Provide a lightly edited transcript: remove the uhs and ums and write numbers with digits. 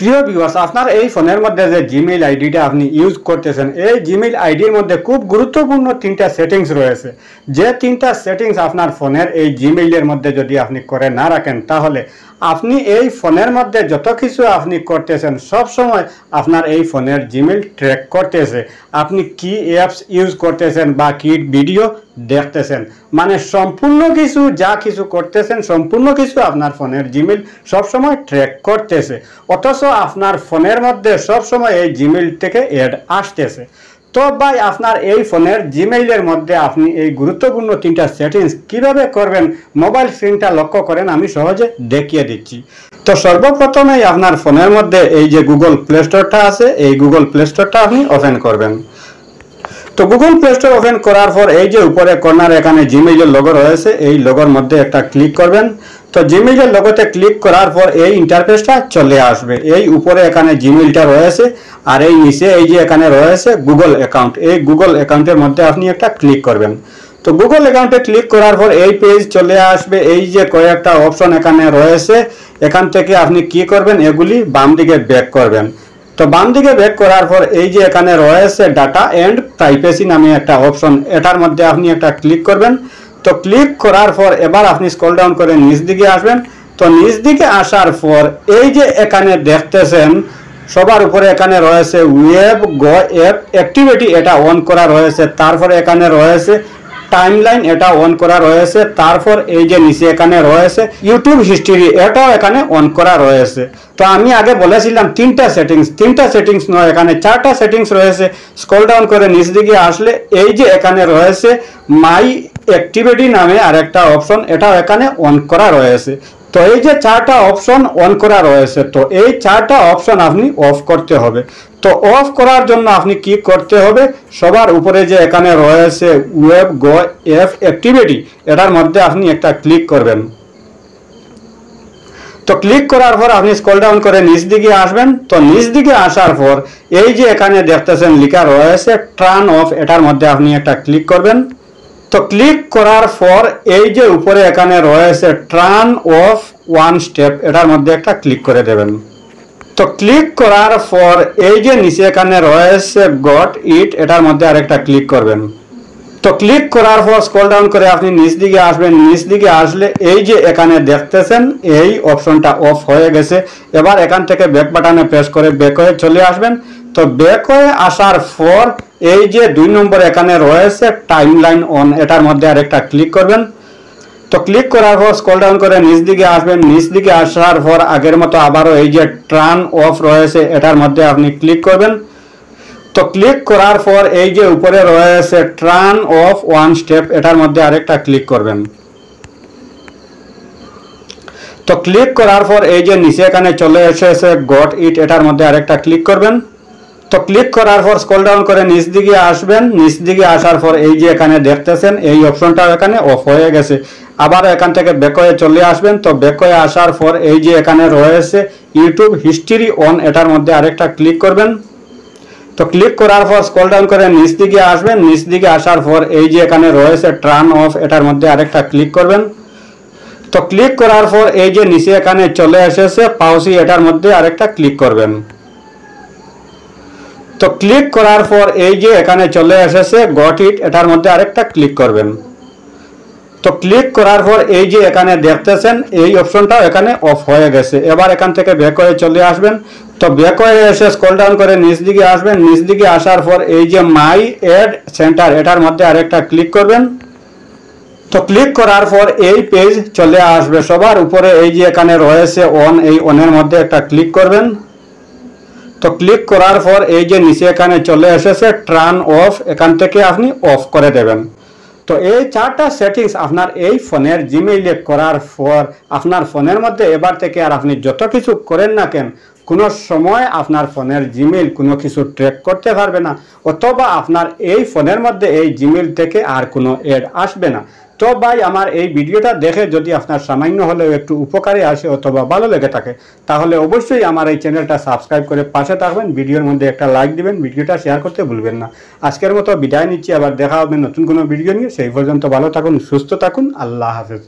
প্রিয় ভিউয়ার্স, আপনার এই ফোনের মধ্যে যে জিমেইল আইডিটা আপনি ইউজ করতেছেন, এই জিমেইল আইডির মধ্যে খুব গুরুত্বপূর্ণ তিনটা সেটিংস রয়েছে। যে তিনটা সেটিংস আপনার ফোনের এই জিমেইলের মধ্যে যদি আপনি করে না রাখেন, তাহলে আপনি এই ফোনের মধ্যে যত কিছু আপনি করতেছেন সব সময় আপনার এই ফোনের জিমেইল ট্র্যাক করতেছে। আপনি কি অ্যাপস ইউজ করতেছেন বা কি ভিডিও দেখতেছেন, মানে সম্পূর্ণ কিছু যা কিছু করতেছেন সম্পূর্ণ কিছু আপনার ফোনের জিমেইল সবসময় ট্র্যাক করতেছে। অথচ আপনার ফোনের মধ্যে সবসময় এই জিমেইল থেকে অ্যাড আসতেছে। তো ভাই, আপনার এই ফোনের জিমেইলের মধ্যে আপনি এই গুরুত্বপূর্ণ তিনটা সেটিংস কিভাবে করবেন, মোবাইল স্ক্রিনটা লক্ষ্য করেন, আমি সহজে দেখিয়ে দিচ্ছি। তো সর্বপ্রথমেই আপনার ফোনের মধ্যে এই যে গুগল প্লে স্টোরটা আছে, এই গুগল প্লে স্টোরটা আপনি ওপেন করবেন। তো গুগল প্লে স্টোর ওপেন করার পর এই যে উপরে কর্নার এখানে জিমেইলের লোগো রয়েছে, এই লোগোর মধ্যে একটা ক্লিক করবেন। তো জিমেইলের লোগোতে ক্লিক করার পর এই ইন্টারফেসটা চলে আসবে। এই উপরে এখানে জিমেইলটা রয়েছে আর এই নিচে এই যে এখানে রয়েছে গুগল অ্যাকাউন্ট, এই গুগল অ্যাকাউন্টের মধ্যে আপনি একটা ক্লিক করবেন। তো গুগল অ্যাকাউন্টে ক্লিক করার পর এই পেজ চলে আসবে। এই যে কয়েকটা অপশন এখানে রয়েছে, এখান থেকে আপনি কি করবেন, এগুলি বাম দিকে ব্যাক করবেন। তো বাম দিকে ব্যাক করার পর এই যে এখানে রয়েছে ডাটা এন্ড প্রাইভেসি নামে একটা অপশন, এটার মধ্যে আপনি একটা ক্লিক করবেন। তো ক্লিক করার পর এবার আপনি স্ক্রল ডাউন করে নিচ দিকে আসবেন। তো নিচ দিকে আসার পর এই যে এখানে দেখতেছেন সবার উপরে এখানে রয়েছে ওয়েব গো অ্যাপ অ্যাক্টিভিটি, এটা অন করা রয়েছে। তারপরে এখানে রয়েছে টাইমলাইন, এটা অন করা রয়েছে। তারপর এই যে নিচে এখানে রয়েছে ইউটিউব হিস্ট্রি, এটাও এখানে অন করা রয়েছে। তো আমি আগে বলেছিলাম তিনটা সেটিংস নয়, এখানে চারটা সেটিংস রয়েছে। স্ক্রল ডাউন করে নিচ দিকে আসলে এই যে এখানে রয়েছে মাই অ্যাক্টিভিটি নামে আরেকটা অপশন, এটাও এখানে অন করা রয়েছে। তো এই যে চারটা অপশন অন করা রয়েছে, তো এই চারটা অপশন আপনি অফ করতে হবে। তো অফ করার জন্য আপনি কি করতে হবে, সবার উপরে যে এখানে রয়েছে ওয়েব গো অ্যাপ অ্যাক্টিভিটি, এটার মধ্যে আপনি একটা ক্লিক করবেন। তো ক্লিক করার পর আপনি স্ক্রল ডাউন করে নিচ দিকে আসবেন। তো নিচ দিকে আসার পর এই যে এখানে দেখতেছেন লেখা রয়েছে টার্ন অফ, এটার মধ্যে আপনি একটা ক্লিক করবেন। তো ক্লিক করার পর এই যে উপরে এখানে রয়েছে টার্ন অফ ওয়ান স্টেপ, এটার মধ্যে একটা ক্লিক করে দেবেন। তো ক্লিক করার পর এই যে নিচে এখানে রয়েছে গট ইট, এটার মধ্যে আরেকটা ক্লিক করবেন। তো ক্লিক করার পর স্ক্রল ডাউন করে আপনি নিচ দিকে আসবেন। নিচ দিকে আসলে এই যে এখানে দেখতেছেন এই অপশনটা অফ হয়ে গেছে। এবার এখান থেকে ব্যাক বাটনে প্রেস করে ব্যাক হয়ে চলে আসবেন। তো ব্যাক হয়ে আসার পর এই যে 2 নম্বর এখানে রয়েছে টাইমলাইন অন, এটার মধ্যে আরেকটা ক্লিক করবেন। তো ক্লিক করার পর স্ক্রল ডাউন করে নিচ দিকে আসবেন। নিচ দিকে আসার পর আগের মতো আবারও এই যে টার্ন অফ রয়েছে, এটার মধ্যে আপনি ক্লিক করবেন। তো ক্লিক করার পর এই যে উপরে রয়েছে টার্ন অফ ওয়ান স্টেপ, এটার মধ্যে আরেকটা ক্লিক করবেন। তো ক্লিক করার পর এই যে নিচে এখানে চলে এসেছে গট ইট, এটার মধ্যে আরেকটা ক্লিক করবেন। তো ক্লিক করার পর স্ক্রল ডাউন করে নিচ দিকে আসবেন। নিচ দিকে আসার পর এই যে এখানে দেখতেছেন এই অপশনটা এখানে অফ হয়ে গেছে। আবার এখান থেকে ব্যাক হয়ে চলে আসবেন। তো ব্যাক হয়ে আসার পর এই যে এখানে রয়েছে ইউটিউব হিস্ট্রি অন, এটার মধ্যে আরেকটা ক্লিক করবেন। তো ক্লিক করার পর স্ক্রল ডাউন করে নিচ দিকে আসবেন। নিচ দিকে আসার পর এই যে এখানে রয়েছে টার্ন অফ, এটার মধ্যে আরেকটা ক্লিক করবেন। তো ক্লিক করার পর এই যে নিচে এখানে চলে এসেছে পাউসি, এটার মধ্যে আরেকটা ক্লিক করবেন। তো ক্লিক করার পর এই যে এখানে চলে এসেছে গট ইট, এটার মধ্যে আরেকটা ক্লিক করবেন। তো ক্লিক করার পর এই যে এখানে দেখতেছেন এই অপশনটাও এখানে অফ হয়ে গেছে। এবার এখান থেকে ব্যাক হয়ে চলে আসবেন। তো ব্যাক হয়ে এসে স্ক্রল ডাউন করে নিচ দিকে আসবেন। নিচ দিকে আসার পর এই যে মাই অ্যাড সেন্টার, এটার মধ্যে আরেকটা ক্লিক করবেন। তো ক্লিক করার পর এই পেজ চলে আসবে। সবার উপরে এই যে এখানে রয়েছে অন, এই অনের মধ্যে একটা ক্লিক করবেন। তো ক্লিক করার পর এই যে নিচে এখানে চলে এসেছে টার্ন অফ, এখান থেকে আপনি অফ করে দেবেন। তো এই চারটা সেটিংস আপনার এই ফোনের জিমেইলে করার পর আপনার ফোনের মধ্যে এবার থেকে আর আপনি যত কিছু করেন না কেন, কোনো সময় আপনার ফোনের জিমেইল কোনো কিছু ট্র্যাক করতে পারবে না, অথবা আপনার এই ফোনের মধ্যে এই জিমেইল থেকে আর কোনো অ্যাড আসবে না। তো ভাই, আমার এই ভিডিওটা দেখে যদি আপনার সামান্য হলেও একটু উপকারে আসে অথবা ভালো লেগে থাকে, তাহলে অবশ্যই আমার এই চ্যানেলটা সাবস্ক্রাইব করে পাশে থাকবেন। ভিডিওর মধ্যে একটা লাইক দিবেন, ভিডিওটা শেয়ার করতে ভুলবেন না। আজকের মতো বিদায় নিচ্ছি, আবার দেখা হবে নতুন কোনো ভিডিও নিয়ে। সেই পর্যন্ত ভালো থাকুন, সুস্থ থাকুন, আল্লাহ হাফেজ।